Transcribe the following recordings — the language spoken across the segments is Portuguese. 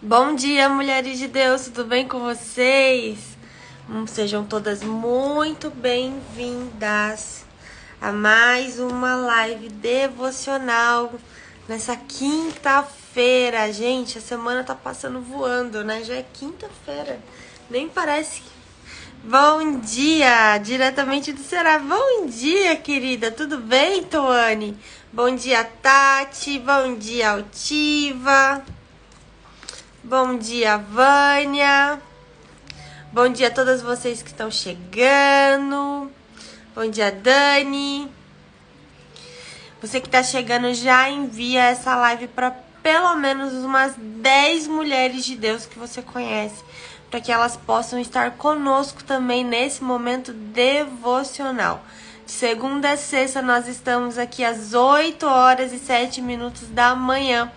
Bom dia, mulheres de Deus, tudo bem com vocês? Sejam todas muito bem-vindas a mais uma live devocional nessa quinta-feira. Gente, a semana tá passando voando, né? Já é quinta-feira, nem parece. Bom dia, diretamente do Ceará. Bom dia, querida, tudo bem, Toane? Bom dia, Tati. Bom dia, Altiva. Bom dia, Vânia. Bom dia a todas vocês que estão chegando. Bom dia, Dani. Você que está chegando, já envia essa live para pelo menos umas 10 mulheres de Deus que você conhece, para que elas possam estar conosco também nesse momento devocional. De segunda a sexta, nós estamos aqui às 8 horas e 7 minutos da manhã,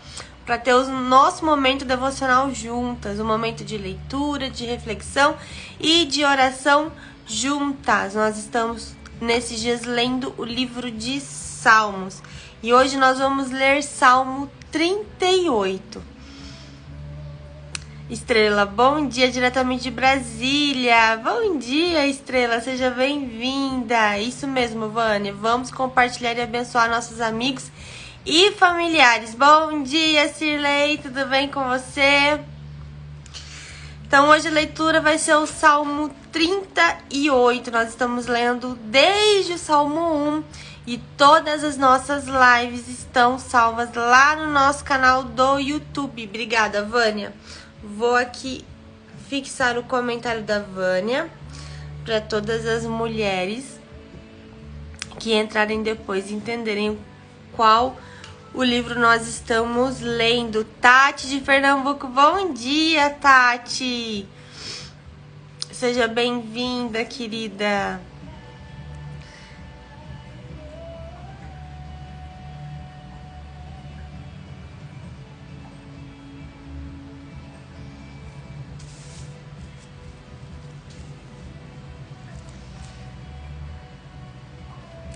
para ter o nosso momento devocional juntas, um momento de leitura, de reflexão e de oração juntas. Nós estamos nesses dias lendo o livro de Salmos e hoje nós vamos ler Salmo 38. Estrela, bom dia diretamente de Brasília. Bom dia, Estrela, seja bem-vinda. Isso mesmo, Vânia, vamos compartilhar e abençoar nossos amigos e familiares. Bom dia, Cirlei, tudo bem com você? Então hoje a leitura vai ser o Salmo 38. Nós estamos lendo desde o Salmo 1 e todas as nossas lives estão salvas lá no nosso canal do YouTube. Obrigada, Vânia. Vou aqui fixar o comentário da Vânia para todas as mulheres que entrarem depois entenderem qual o livro nós estamos lendo. Tati de Pernambuco, bom dia, Tati. Seja bem-vinda, querida.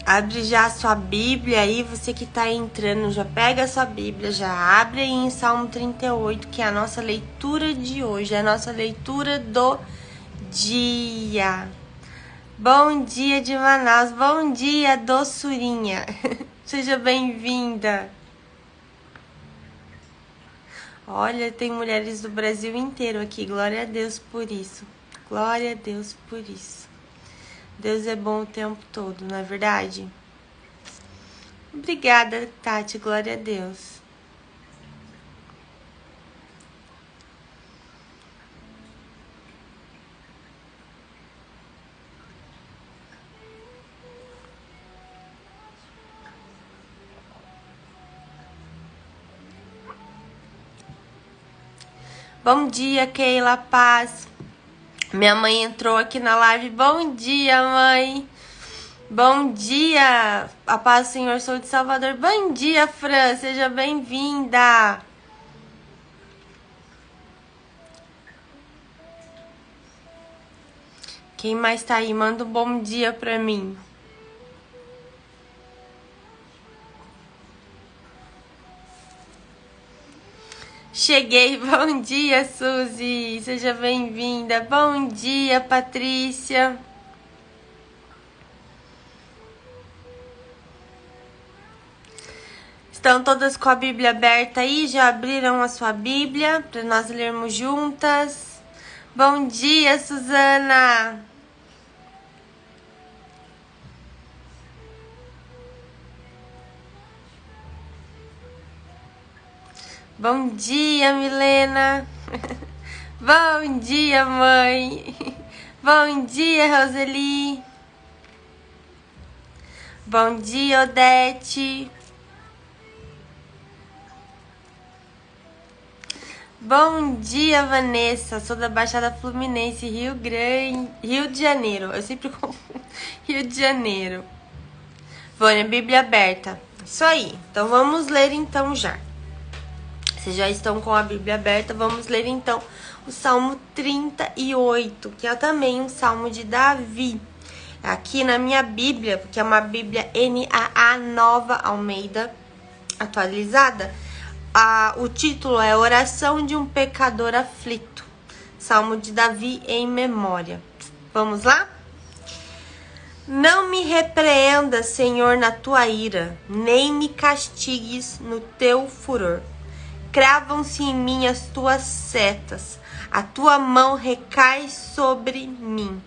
Abre já a sua Bíblia aí, você que tá entrando, já pega a sua Bíblia, já abre aí em Salmo 38, que é a nossa leitura de hoje, é a nossa leitura do dia. Bom dia de Manaus, bom dia, doçurinha. Seja bem-vinda. Olha, tem mulheres do Brasil inteiro aqui, glória a Deus por isso. Glória a Deus por isso. Deus é bom o tempo todo, não é verdade? Obrigada, Tati, glória a Deus. Bom dia, Keila Paz. Minha mãe entrou aqui na live. Bom dia, mãe. Bom dia. A paz do Senhor, sou de Salvador. Bom dia, Fran. Seja bem-vinda. Quem mais tá aí? Manda um bom dia pra mim. Cheguei, bom dia, Suzy, seja bem-vinda. Bom dia, Patrícia. Estão todas com a Bíblia aberta aí? Já abriram a sua Bíblia para nós lermos juntas? Bom dia, Suzana. Bom dia, Milena. Bom dia, mãe. Bom dia, Roseli. Bom dia, Odete. Bom dia, Vanessa. Sou da Baixada Fluminense, Rio de Janeiro. Eu sempre confundo. Rio de Janeiro. Vânia, Bíblia aberta. Isso aí. Então vamos ler então já. Vocês já estão com a Bíblia aberta, vamos ler então o Salmo 38, que é também um Salmo de Davi. Aqui na minha Bíblia, porque é uma Bíblia NAA Nova Almeida atualizada, O título é Oração de um Pecador Aflito. Salmo de Davi em memória. Vamos lá? Não me repreenda, Senhor, na tua ira, nem me castigues no teu furor. Cravam-se em mim as tuas setas, a tua mão recai sobre mim.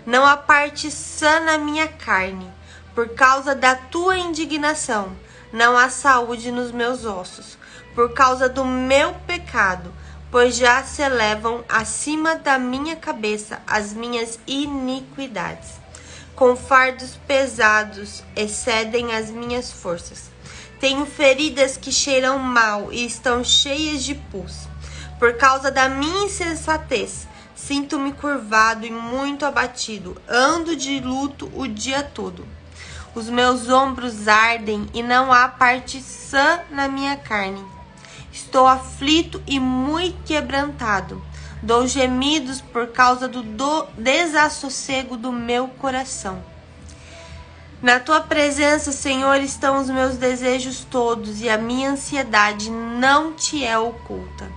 Não há parte sã na minha carne, por causa da tua indignação. Não há saúde nos meus ossos, por causa do meu pecado, pois já se elevam acima da minha cabeça as minhas iniquidades. Com fardos pesados excedem as minhas forças. Tenho feridas que cheiram mal e estão cheias de pus. Por causa da minha insensatez, sinto-me curvado e muito abatido. Ando de luto o dia todo. Os meus ombros ardem e não há parte sã na minha carne. Estou aflito e muito quebrantado. Dou gemidos por causa do desassossego do meu coração. Na tua presença, Senhor, estão os meus desejos todos e a minha ansiedade não te é oculta.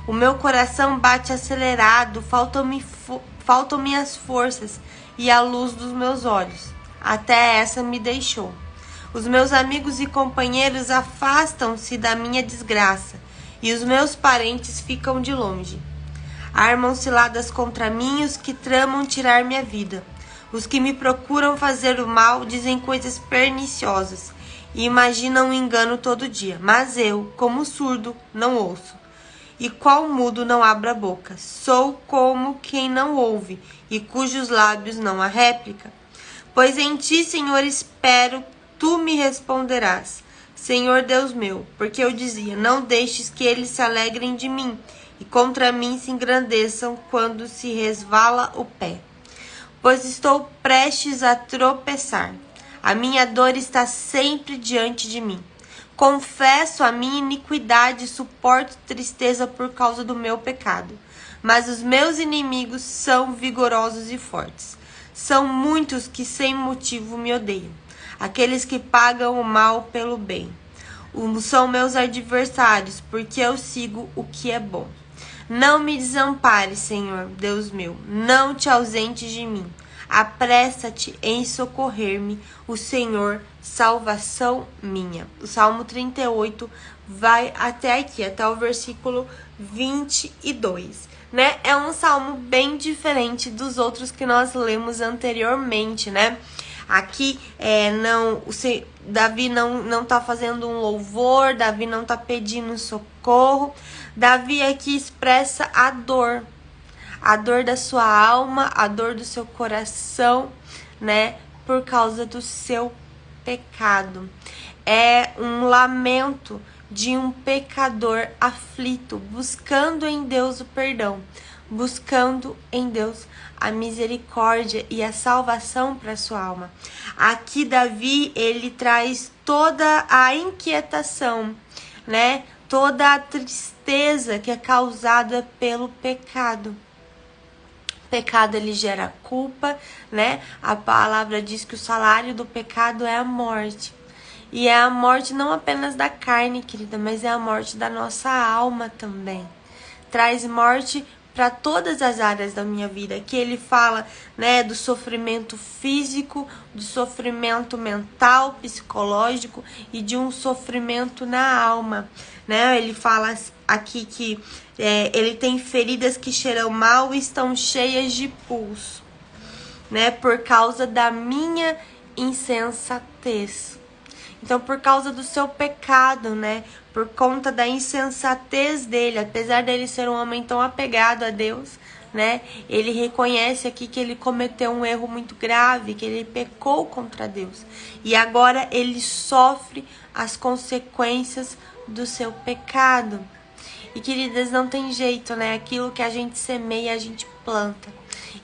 O meu coração bate acelerado, faltam-me as forças e a luz dos meus olhos. Até essa me deixou. Os meus amigos e companheiros afastam-se da minha desgraça e os meus parentes ficam de longe. Armam ciladas contra mim os que tramam tirar minha vida. Os que me procuram fazer o mal dizem coisas perniciosas e imaginam um engano todo dia. Mas eu, como surdo, não ouço. E qual mudo não abra a boca. Sou como quem não ouve e cujos lábios não há réplica. Pois em ti, Senhor, espero, tu me responderás. Senhor Deus meu, porque eu dizia, não deixes que eles se alegrem de mim e contra mim se engrandeçam quando se resvala o pé. Pois estou prestes a tropeçar. A minha dor está sempre diante de mim. Confesso a minha iniquidade e suporto tristeza por causa do meu pecado. Mas os meus inimigos são vigorosos e fortes. São muitos que sem motivo me odeiam. Aqueles que pagam o mal pelo bem. São meus adversários, porque eu sigo o que é bom. Não me desampares, Senhor, Deus meu, não te ausentes de mim. Apressa-te em socorrer-me, o Senhor, salvação minha. O Salmo 38 vai até aqui, até o versículo 22, né? É um salmo bem diferente dos outros que nós lemos anteriormente, né? Aqui Davi não tá fazendo um louvor, Davi não tá pedindo socorro. Davi aqui expressa a dor da sua alma, a dor do seu coração, né? Por causa do seu pecado. É um lamento de um pecador aflito, buscando em Deus o perdão, buscando em Deus a misericórdia e a salvação para sua alma. Aqui Davi, ele traz toda a inquietação, né? Toda a tristeza que é causada pelo pecado. O pecado, ele gera culpa, né? A palavra diz que o salário do pecado é a morte. E é a morte não apenas da carne, querida, mas é a morte da nossa alma também. Traz morte para todas as áreas da minha vida. Aqui ele fala, né, do sofrimento físico, do sofrimento mental, psicológico e de um sofrimento na alma, né? Ele fala aqui que ele tem feridas que cheiram mal e estão cheias de pus, né? Por causa da minha insensatez. Então, por causa do seu pecado, né? Por conta da insensatez dele, apesar dele ser um homem tão apegado a Deus, né? Ele reconhece aqui que ele cometeu um erro muito grave, que ele pecou contra Deus. E agora ele sofre as consequências do seu pecado. E, queridas, não tem jeito, né? Aquilo que a gente semeia, a gente planta.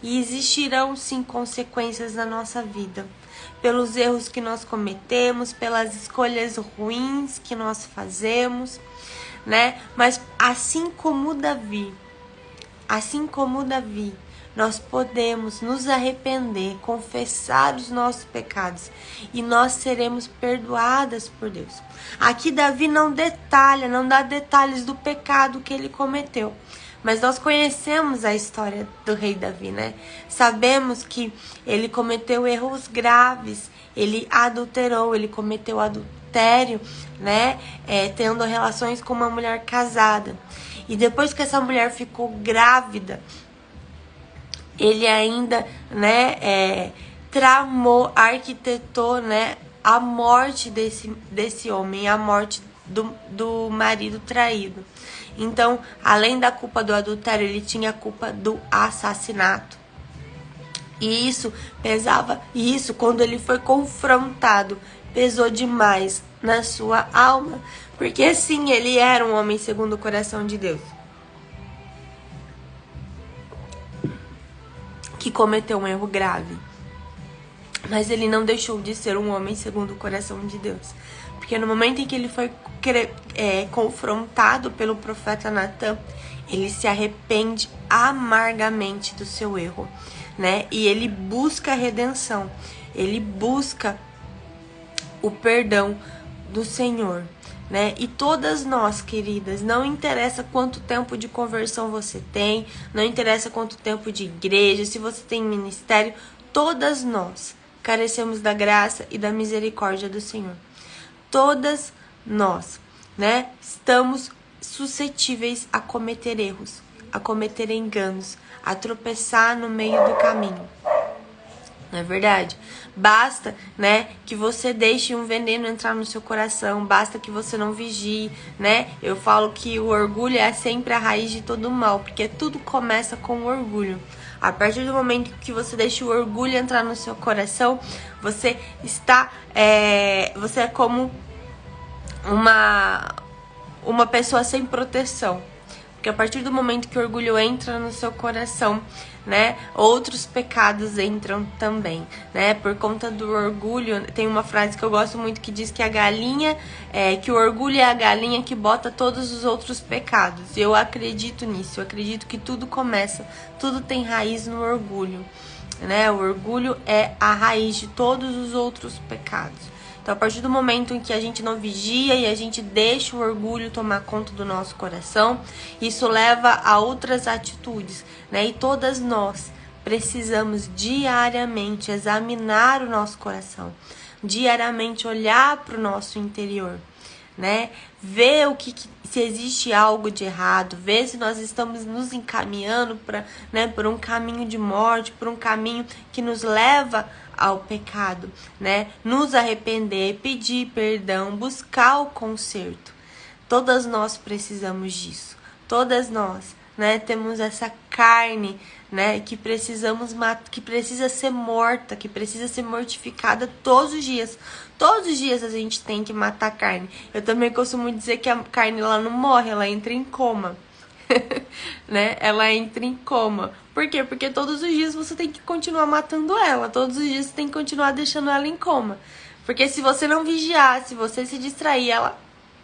E existirão, sim, consequências na nossa vida. Pelos erros que nós cometemos, pelas escolhas ruins que nós fazemos, né? Mas assim como Davi, nós podemos nos arrepender, confessar os nossos pecados e nós seremos perdoadas por Deus. Aqui Davi não dá detalhes do pecado que ele cometeu. Mas nós conhecemos a história do rei Davi, né? Sabemos que ele cometeu erros graves, ele adulterou, ele cometeu adultério, né? Tendo relações com uma mulher casada. E depois que essa mulher ficou grávida, ele ainda, né, arquitetou, né, a morte desse homem, a morte do marido traído. Então, além da culpa do adultério, ele tinha a culpa do assassinato. E isso pesava, e isso, quando ele foi confrontado, pesou demais na sua alma. Porque sim, ele era um homem segundo o coração de Deus, que cometeu um erro grave. Mas ele não deixou de ser um homem segundo o coração de Deus. Porque no momento em que ele foi confrontado pelo profeta Natan, ele se arrepende amargamente do seu erro, né? E ele busca a redenção, ele busca o perdão do Senhor, né? E todas nós, queridas, não interessa quanto tempo de conversão você tem, não interessa quanto tempo de igreja, se você tem ministério, todas nós carecemos da graça e da misericórdia do Senhor. Todas nós, né, estamos suscetíveis a cometer erros, a cometer enganos, a tropeçar no meio do caminho. Não é verdade? Basta, né, que você deixe um veneno entrar no seu coração, basta que você não vigie, né? Eu falo que o orgulho é sempre a raiz de todo mal, porque tudo começa com o orgulho. A partir do momento que você deixa o orgulho entrar no seu coração, você é como uma pessoa sem proteção. Porque a partir do momento que o orgulho entra no seu coração, né, outros pecados entram também, né? Por conta do orgulho, tem uma frase que eu gosto muito que diz que que o orgulho é a galinha que bota todos os outros pecados. Eu acredito nisso, eu acredito que tudo tem raiz no orgulho, né? O orgulho é a raiz de todos os outros pecados. Então, a partir do momento em que a gente não vigia e a gente deixa o orgulho tomar conta do nosso coração, isso leva a outras atitudes, né? E todas nós precisamos diariamente examinar o nosso coração, diariamente olhar para o nosso interior, né? Ver se existe algo de errado, ver se nós estamos nos encaminhando por um caminho de morte, por um caminho que nos leva ao pecado, né? Nos arrepender, pedir perdão, buscar o conserto. Todas nós precisamos disso. Todas nós, né, temos essa carne, né, que precisa ser morta, que precisa ser mortificada todos os dias. Todos os dias a gente tem que matar a carne. Eu também costumo dizer que a carne ela não morre, ela entra em coma. Né? Ela entra em coma. Por quê? Porque todos os dias você tem que continuar matando ela. Todos os dias você tem que continuar deixando ela em coma. Porque se você não vigiar, se você se distrair,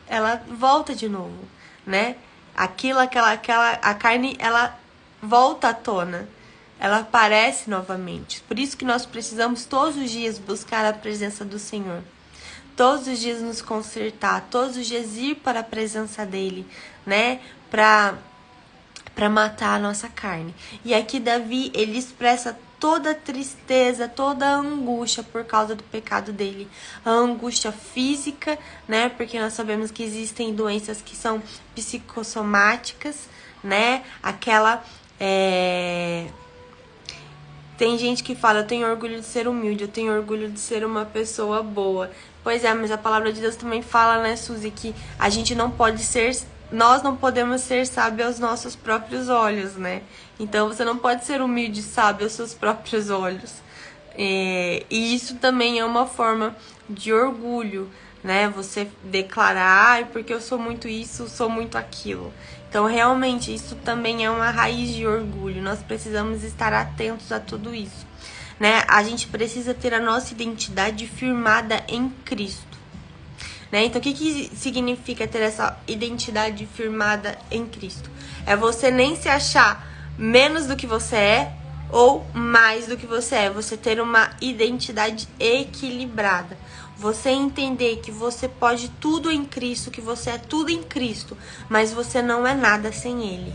ela volta de novo, né? A carne, ela volta à tona. Ela aparece novamente. Por isso que nós precisamos todos os dias buscar a presença do Senhor. Todos os dias nos consertar, todos os dias ir para a presença dele, né? Para matar a nossa carne. E aqui Davi, ele expressa toda a tristeza, toda a angústia por causa do pecado dele. A angústia física, né? Porque nós sabemos que existem doenças que são psicossomáticas, né? Tem gente que fala, eu tenho orgulho de ser humilde, eu tenho orgulho de ser uma pessoa boa. Pois é, mas a palavra de Deus também fala, né, Suzy, que a gente nós não podemos ser sábios aos nossos próprios olhos, né? Então você não pode ser humilde e sábio aos seus próprios olhos. E isso também é uma forma de orgulho, né? Você declarar, porque eu sou muito isso, sou muito aquilo. Então, realmente, isso também é uma raiz de orgulho. Nós precisamos estar atentos a tudo isso, né? A gente precisa ter a nossa identidade firmada em Cristo, né? Então, o que significa ter essa identidade firmada em Cristo? É você nem se achar menos do que você é ou mais do que você é. Você ter uma identidade equilibrada. Você entender que você pode tudo em Cristo, que você é tudo em Cristo, mas você não é nada sem Ele.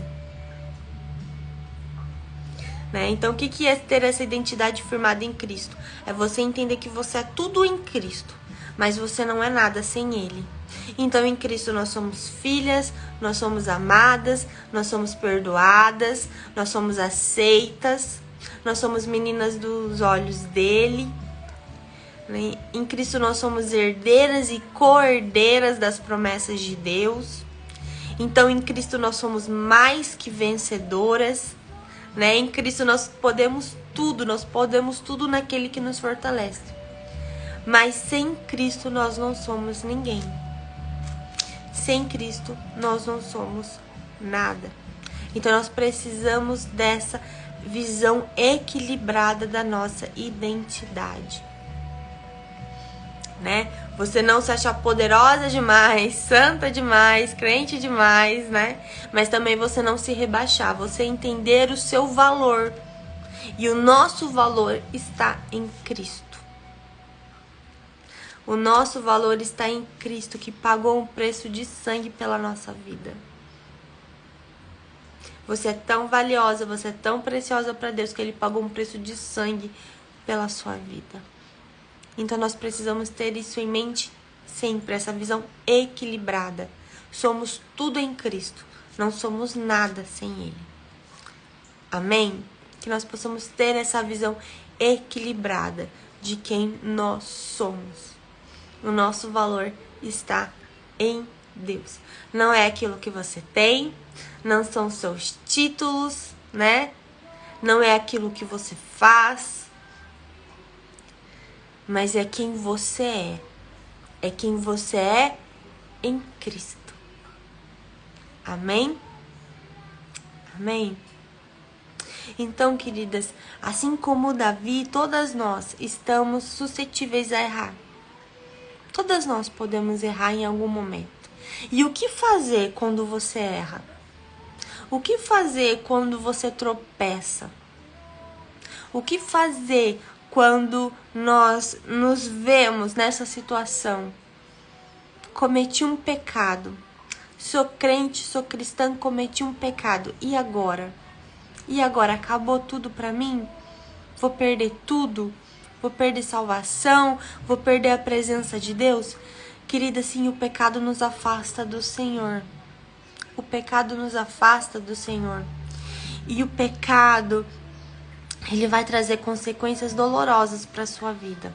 Né? Então, o que é ter essa identidade firmada em Cristo? É você entender que você é tudo em Cristo, mas você não é nada sem Ele. Então, em Cristo nós somos filhas, nós somos amadas, nós somos perdoadas, nós somos aceitas, nós somos meninas dos olhos dele. Né? Em Cristo nós somos herdeiras e co-herdeiras das promessas de Deus. Então, em Cristo nós somos mais que vencedoras. Né? Em Cristo nós podemos tudo naquele que nos fortalece. Mas sem Cristo nós não somos ninguém. Sem Cristo nós não somos nada. Então nós precisamos dessa visão equilibrada da nossa identidade. Né? Você não se achar poderosa demais, santa demais, crente demais, né? Mas também você não se rebaixar, você entender o seu valor. E o nosso valor está em Cristo. O nosso valor está em Cristo, que pagou um preço de sangue pela nossa vida. Você é tão valiosa, você é tão preciosa para Deus, que Ele pagou um preço de sangue pela sua vida. Então nós precisamos ter isso em mente sempre, essa visão equilibrada. Somos tudo em Cristo, não somos nada sem Ele. Amém? Que nós possamos ter essa visão equilibrada de quem nós somos. O nosso valor está em Deus. Não é aquilo que você tem, não são seus títulos, né? Não é aquilo que você faz, mas é quem você é. É quem você é em Cristo. Amém? Amém? Então, queridas, assim como Davi, todas nós estamos suscetíveis a errar. Todas nós podemos errar em algum momento. E o que fazer quando você erra? O que fazer quando você tropeça? O que fazer quando nós nos vemos nessa situação? Cometi um pecado. Sou crente, sou cristã, cometi um pecado. E agora? E agora? Acabou tudo pra mim? Vou perder tudo? Vou perder salvação? Vou perder a presença de Deus? Querida, sim, o pecado nos afasta do Senhor. O pecado nos afasta do Senhor. E o pecado, ele vai trazer consequências dolorosas para sua vida.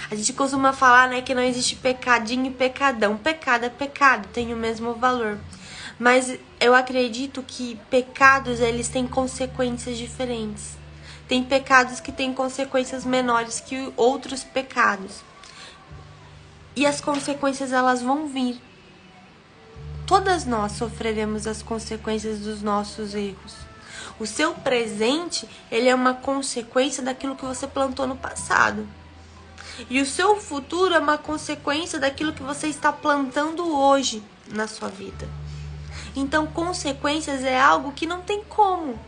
A gente costuma falar, né, que não existe pecadinho e pecadão. Pecado é pecado, tem o mesmo valor. Mas eu acredito que pecados, eles têm consequências diferentes. Tem pecados que têm consequências menores que outros pecados. E as consequências, elas vão vir. Todas nós sofreremos as consequências dos nossos erros. O seu presente, ele é uma consequência daquilo que você plantou no passado. E o seu futuro é uma consequência daquilo que você está plantando hoje na sua vida. Então, consequências é algo que não tem como.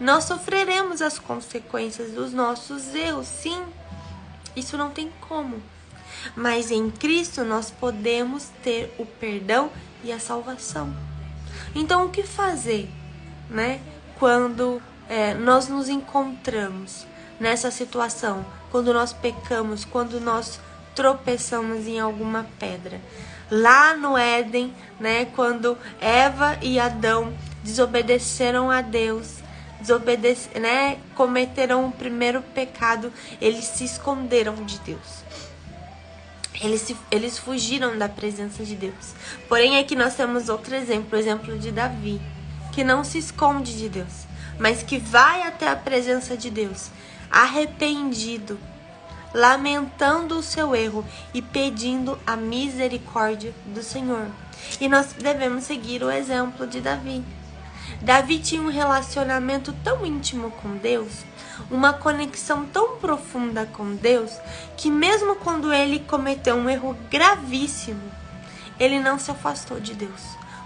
Nós sofreremos as consequências dos nossos erros, sim. Isso não tem como. Mas em Cristo nós podemos ter o perdão e a salvação. Então, o que fazer, né? Quando nós nos encontramos nessa situação, quando nós pecamos, quando nós tropeçamos em alguma pedra. Lá no Éden, né, quando Eva e Adão desobedeceram a Deus, cometeram o primeiro pecado, eles se esconderam de Deus. Eles fugiram da presença de Deus. Porém, aqui nós temos outro exemplo, o exemplo de Davi, que não se esconde de Deus, mas que vai até a presença de Deus, arrependido, lamentando o seu erro e pedindo a misericórdia do Senhor. E nós devemos seguir o exemplo de Davi. Davi tinha um relacionamento tão íntimo com Deus, uma conexão tão profunda com Deus, que mesmo quando ele cometeu um erro gravíssimo, ele não se afastou de Deus.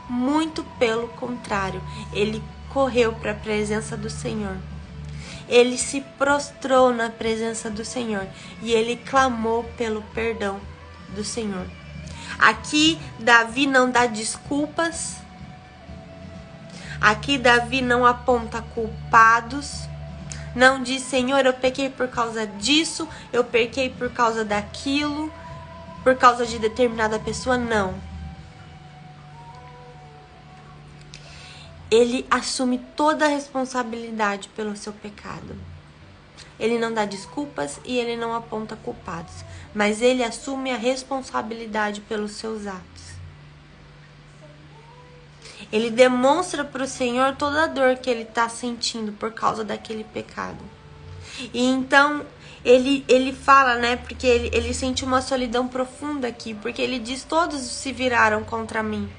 Muito pelo contrário, ele correu para a presença do Senhor. ele se prostrou na presença do Senhor e ele clamou pelo perdão do Senhor. Aqui Davi não dá desculpas. Aqui Davi não aponta culpados. Não diz, Senhor, eu pequei por causa disso, eu pequei por causa daquilo, por causa de determinada pessoa. Não. Ele assume toda a responsabilidade pelo seu pecado. Ele não dá desculpas e ele não aponta culpados, mas ele assume a responsabilidade pelos seus atos. Ele demonstra para o Senhor toda a dor que ele está sentindo por causa daquele pecado. E então ele fala, né? Porque ele sente uma solidão profunda aqui, porque ele diz, todos se viraram contra mim.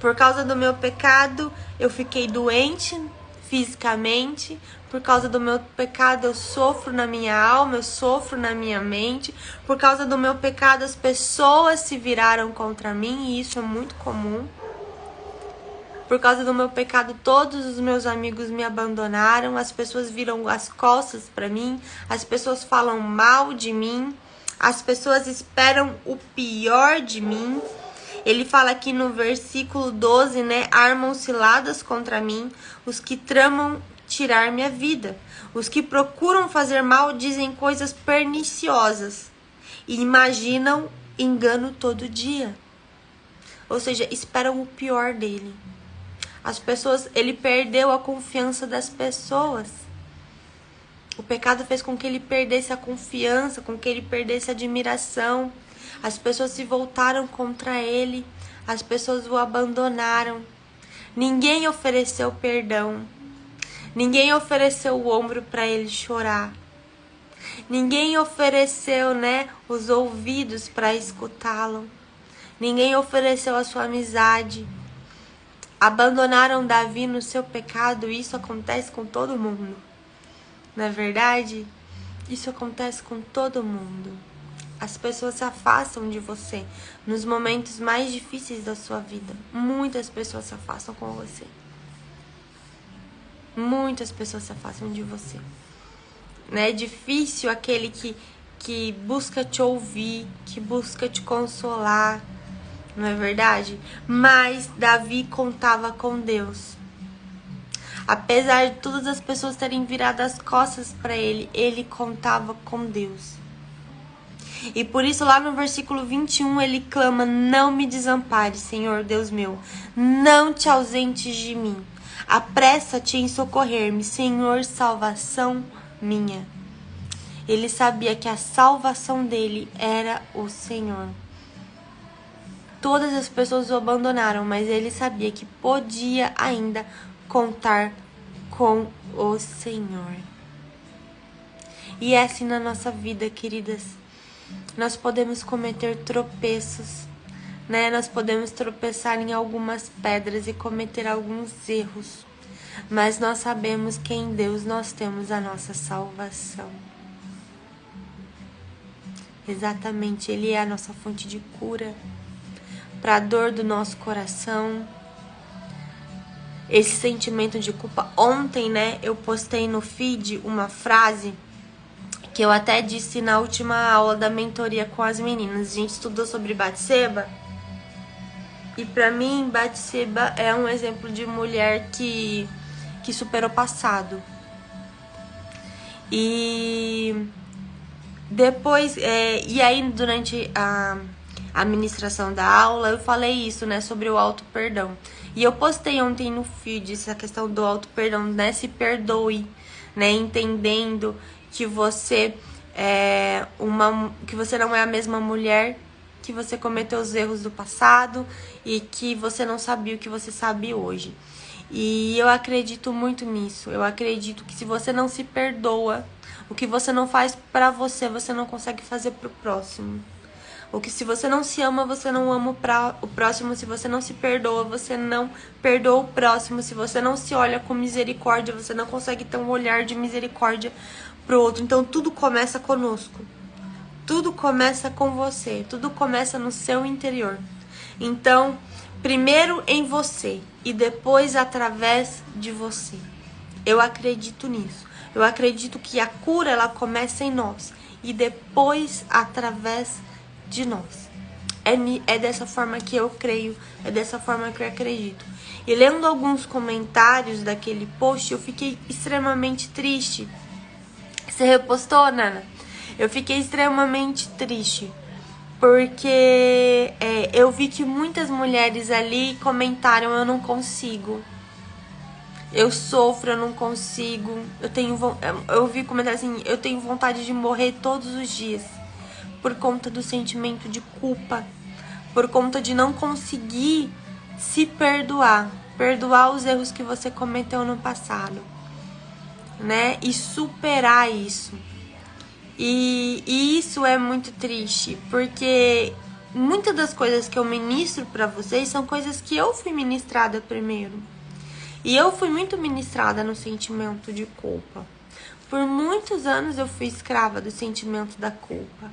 Por causa do meu pecado, eu fiquei doente fisicamente. Por causa do meu pecado, eu sofro na minha alma, eu sofro na minha mente. Por causa do meu pecado, as pessoas se viraram contra mim, e isso é muito comum. Por causa do meu pecado, todos os meus amigos me abandonaram, as pessoas viram as costas para mim, as pessoas falam mal de mim, as pessoas esperam o pior de mim. Ele fala aqui no versículo 12, né? Armam ciladas contra mim, os que tramam tirar minha vida. Os que procuram fazer mal dizem coisas perniciosas e imaginam engano todo dia. Ou seja, esperam o pior dele. As pessoas, ele perdeu a confiança das pessoas. O pecado fez com que ele perdesse a confiança, com que ele perdesse a admiração. As pessoas se voltaram contra ele, as pessoas o abandonaram. Ninguém ofereceu perdão. Ninguém ofereceu o ombro para ele chorar. Ninguém ofereceu, né, os ouvidos para escutá-lo. Ninguém ofereceu a sua amizade. Abandonaram Davi no seu pecado, e isso acontece com todo mundo. Não é verdade? Isso acontece com todo mundo. As pessoas se afastam de você nos momentos mais difíceis da sua vida. Muitas pessoas se afastam com você. Muitas pessoas se afastam de você. É difícil aquele que busca te ouvir, que busca te consolar. Não é verdade? Mas Davi contava com Deus. Apesar de todas as pessoas terem virado as costas para ele, ele contava com Deus. E por isso lá no versículo 21 ele clama, não me desampare, Senhor Deus meu, não te ausentes de mim. Apressa-te em socorrer-me, Senhor, salvação minha. Ele sabia que a salvação dele era o Senhor. Todas as pessoas o abandonaram, mas ele sabia que podia ainda contar com o Senhor. E é assim na nossa vida, queridas. Nós podemos cometer tropeços, né? Nós podemos tropeçar em algumas pedras e cometer alguns erros. Mas nós sabemos que em Deus nós temos a nossa salvação. Exatamente, Ele é a nossa fonte de cura para a dor do nosso coração, esse sentimento de culpa. Ontem, né, eu postei no feed uma frase que eu até disse na última aula da mentoria com as meninas. A gente estudou sobre Batseba, e pra mim, Batseba é um exemplo de mulher que superou o passado. E depois, e aí durante a ministração da aula, eu falei isso, né, sobre o auto-perdão. E eu postei ontem no feed essa questão do auto-perdão, né, se perdoe, né, entendendo que você que você não é a mesma mulher, que você cometeu os erros do passado e que você não sabia o que você sabe hoje. E eu acredito muito nisso. Eu acredito que se você não se perdoa, o que você não faz pra você, você não consegue fazer pro próximo. O que se você não se ama, você não ama o próximo. Se você não se perdoa, você não perdoa o próximo. Se você não se olha com misericórdia, você não consegue ter um olhar de misericórdia pro outro. Então tudo começa conosco. Tudo começa com você. Tudo começa no seu interior. Então, primeiro em você e depois através de você. Eu acredito nisso. Eu acredito que a cura, ela começa em nós e depois através de nós. É dessa forma que eu creio, é dessa forma que eu acredito. E lendo alguns comentários daquele post, eu fiquei extremamente triste. Você repostou, Nana? Eu fiquei extremamente triste, porque eu vi que muitas mulheres ali comentaram: eu não consigo, eu sofro, eu não consigo, eu vi comentar assim: eu tenho vontade de morrer todos os dias, por conta do sentimento de culpa, por conta de não conseguir se perdoar os erros que você cometeu no passado, né? E superar isso. E isso é muito triste, porque muitas das coisas que eu ministro pra vocês são coisas que eu fui ministrada primeiro. E eu fui muito ministrada no sentimento de culpa. Por muitos anos eu fui escrava do sentimento da culpa,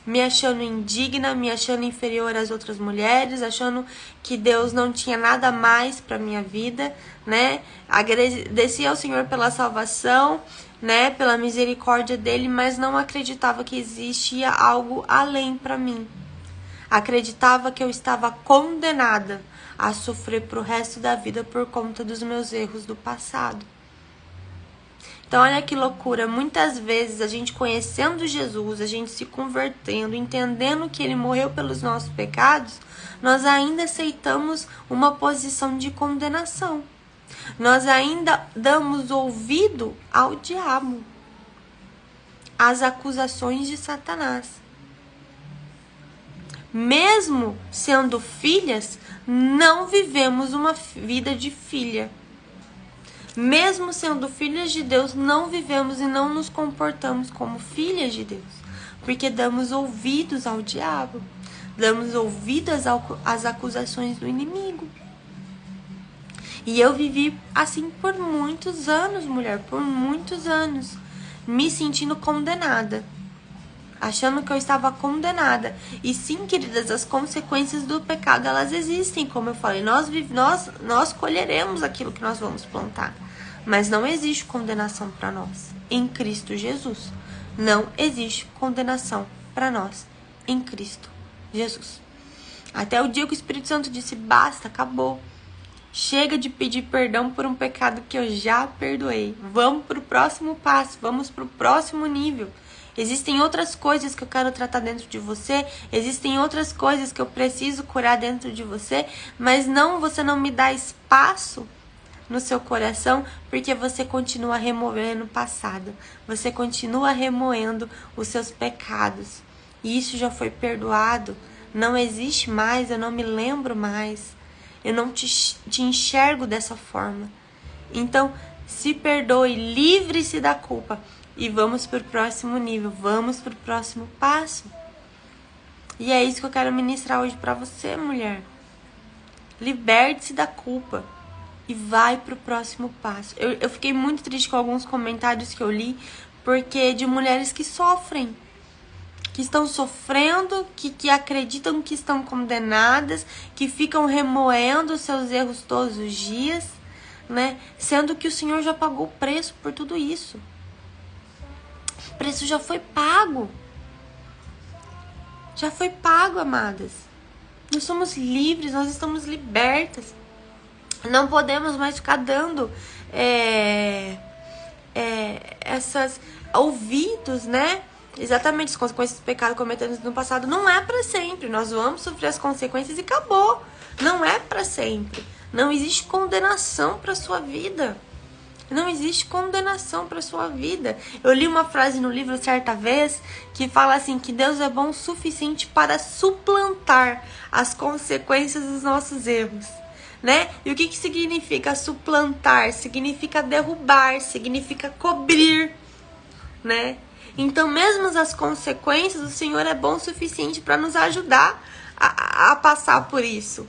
me achando indigna, me achando inferior às outras mulheres, achando que Deus não tinha nada mais pra minha vida, né? Agradecia ao Senhor pela salvação, né? Pela misericórdia dele, mas não acreditava que existia algo além pra mim. Acreditava que eu estava condenada a sofrer pro resto da vida por conta dos meus erros do passado. Então, olha que loucura, muitas vezes a gente conhecendo Jesus, a gente se convertendo, entendendo que ele morreu pelos nossos pecados, nós ainda aceitamos uma posição de condenação. Nós ainda damos ouvido ao diabo, às acusações de Satanás. Mesmo sendo filhas, não vivemos uma vida de filha. Mesmo sendo filhas de Deus, não vivemos e não nos comportamos como filhas de Deus, porque damos ouvidos ao diabo, damos ouvidos às acusações do inimigo. E eu vivi assim por muitos anos, mulher, por muitos anos, me sentindo condenada, achando que eu estava condenada. E sim, queridas, as consequências do pecado, elas existem, como eu falei, nós colheremos aquilo que nós vamos plantar. Mas não existe condenação para nós em Cristo Jesus. Não existe condenação para nós em Cristo Jesus. Até o dia que o Espírito Santo disse: basta, acabou. Chega de pedir perdão por um pecado que eu já perdoei. Vamos para o próximo passo, vamos para o próximo nível. Existem outras coisas que eu quero tratar dentro de você, existem outras coisas que eu preciso curar dentro de você, mas você não me dá espaço no seu coração, porque você continua remoendo o passado, você continua remoendo os seus pecados, e isso já foi perdoado, não existe mais, eu não me lembro mais, eu não te enxergo dessa forma. Então, se perdoe, livre-se da culpa, e vamos para o próximo nível, vamos para o próximo passo. E é isso que eu quero ministrar hoje para você, mulher. Liberte-se da culpa e vai pro próximo passo. Eu fiquei muito triste com alguns comentários que eu li, porque de mulheres que sofrem, que estão sofrendo, que acreditam que estão condenadas, que ficam remoendo os seus erros todos os dias, né? Sendo que o Senhor já pagou o preço por tudo isso. O preço já foi pago. Já foi pago, amadas. Nós somos livres, nós estamos libertas. Não podemos mais ficar dando essas ouvidos, né? Exatamente, as consequências do pecado cometidos no passado. Não é para sempre. Nós vamos sofrer as consequências e acabou. Não é para sempre. Não existe condenação para sua vida. Não existe condenação para sua vida. Eu li uma frase no livro certa vez que fala assim, que Deus é bom o suficiente para suplantar as consequências dos nossos erros, né? E o que significa suplantar? Significa derrubar, significa cobrir, né? Então, mesmo as consequências, o Senhor é bom o suficiente para nos ajudar a passar por isso.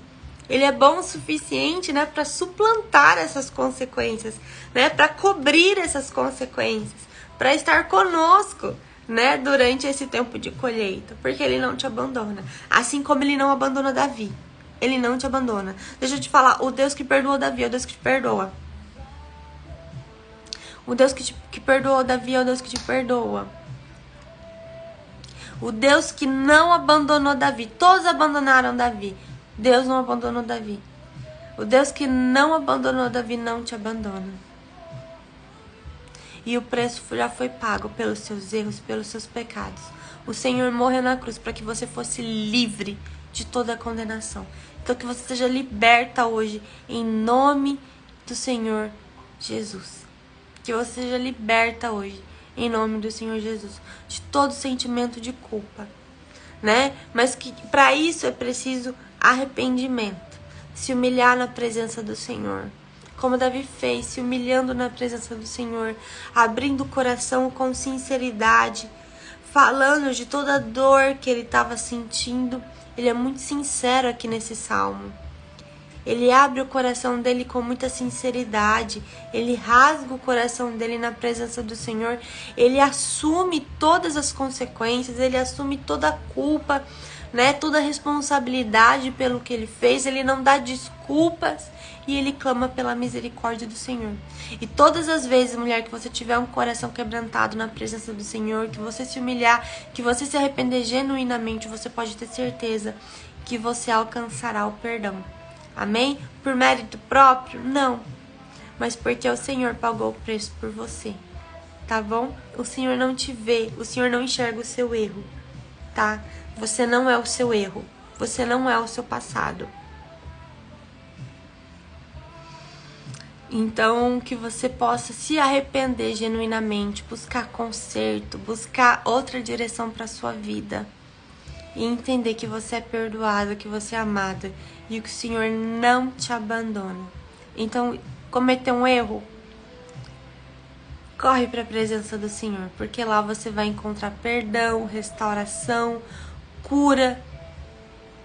Ele é bom o suficiente, né, para suplantar essas consequências, né, para cobrir essas consequências, para estar conosco, né, durante esse tempo de colheita, porque ele não te abandona, assim como ele não abandona Davi. Ele não te abandona. Deixa eu te falar, o Deus que perdoou Davi é o Deus que te perdoa. O Deus que perdoou Davi é o Deus que te perdoa. O Deus que não abandonou Davi. Todos abandonaram Davi. Deus não abandonou Davi. O Deus que não abandonou Davi não te abandona. E o preço já foi pago pelos seus erros, pelos seus pecados. O Senhor morreu na cruz para que você fosse livre de toda a condenação. Então que você seja liberta hoje em nome do Senhor Jesus. Que você seja liberta hoje em nome do Senhor Jesus de todo sentimento de culpa, né? Mas que para isso é preciso arrependimento, se humilhar na presença do Senhor, como Davi fez, se humilhando na presença do Senhor, abrindo o coração com sinceridade, falando de toda a dor que ele estava sentindo. Ele é muito sincero aqui nesse salmo. Ele abre o coração dele com muita sinceridade. Ele rasga o coração dele na presença do Senhor. Ele assume todas as consequências. Ele assume toda a culpa, né? Toda a responsabilidade pelo que ele fez. Ele não dá desculpas. E ele clama pela misericórdia do Senhor. E todas as vezes, mulher, que você tiver um coração quebrantado na presença do Senhor, que você se humilhar, que você se arrepender genuinamente, você pode ter certeza que você alcançará o perdão. Amém? Por mérito próprio? Não. Mas porque o Senhor pagou o preço por você. Tá bom? O Senhor não te vê. O Senhor não enxerga o seu erro. Tá? Você não é o seu erro. Você não é o seu passado. Então, que você possa se arrepender genuinamente, buscar conserto, buscar outra direção para sua vida. E entender que você é perdoada, que você é amada e que o Senhor não te abandona. Então, cometeu um erro? Corre para a presença do Senhor, porque lá você vai encontrar perdão, restauração, cura,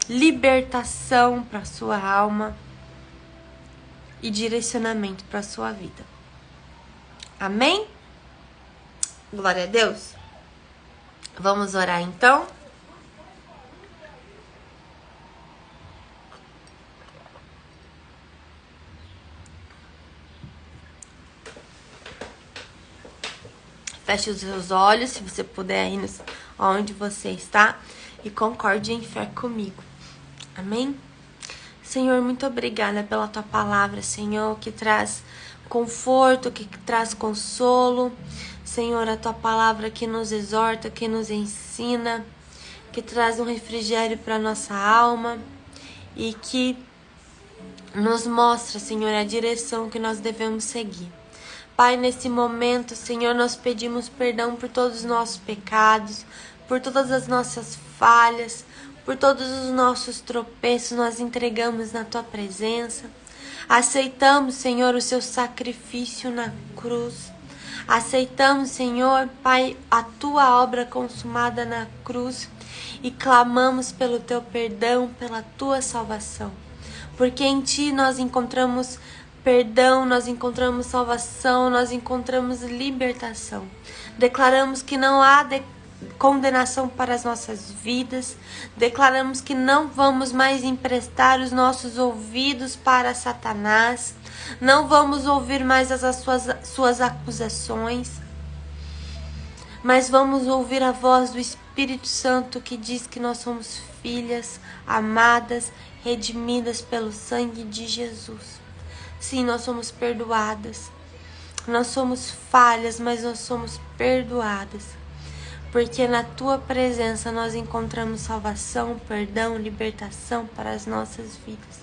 libertação para sua alma e direcionamento para sua vida. Amém? Glória a Deus. Vamos orar então? Feche os seus olhos, se você puder, ir onde você está, e concorde em fé comigo. Amém? Senhor, muito obrigada pela tua palavra, Senhor, que traz conforto, que traz consolo. Senhor, a tua palavra que nos exorta, que nos ensina, que traz um refrigério para nossa alma e que nos mostra, Senhor, a direção que nós devemos seguir. Pai, nesse momento, Senhor, nós pedimos perdão por todos os nossos pecados, por todas as nossas falhas, por todos os nossos tropeços, nós entregamos na tua presença. Aceitamos, Senhor, o seu sacrifício na cruz. Aceitamos, Senhor, Pai, a tua obra consumada na cruz e clamamos pelo teu perdão, pela tua salvação. Porque em ti nós encontramos perdão, nós encontramos salvação, nós encontramos libertação. Declaramos que não há condenação para as nossas vidas. Declaramos que não vamos mais emprestar os nossos ouvidos para Satanás. Não vamos ouvir mais as suas acusações. Mas vamos ouvir a voz do Espírito Santo que diz que nós somos filhas, amadas, redimidas pelo sangue de Jesus. Sim, nós somos perdoadas. Nós somos falhas, mas nós somos perdoadas. Porque na tua presença nós encontramos salvação, perdão, libertação para as nossas vidas.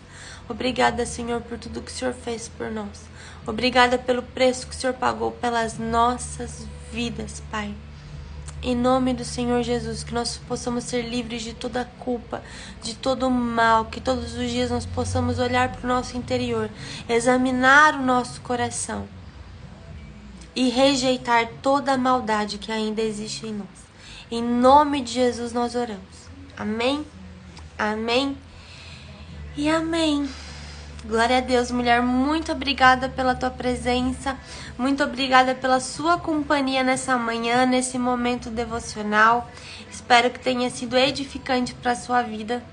Obrigada, Senhor, por tudo que o Senhor fez por nós. Obrigada pelo preço que o Senhor pagou pelas nossas vidas, Pai. Em nome do Senhor Jesus, que nós possamos ser livres de toda culpa, de todo mal, que todos os dias nós possamos olhar para o nosso interior, examinar o nosso coração e rejeitar toda a maldade que ainda existe em nós. Em nome de Jesus nós oramos. Amém? Amém? E amém. Glória a Deus, mulher. Muito obrigada pela tua presença. Muito obrigada pela sua companhia nessa manhã, nesse momento devocional. Espero que tenha sido edificante para a sua vida.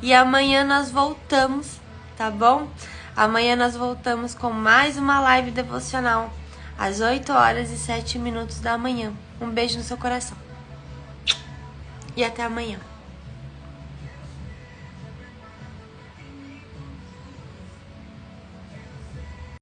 E amanhã nós voltamos, tá bom? Amanhã nós voltamos com mais uma live devocional às 8h07 da manhã. Um beijo no seu coração. E até amanhã.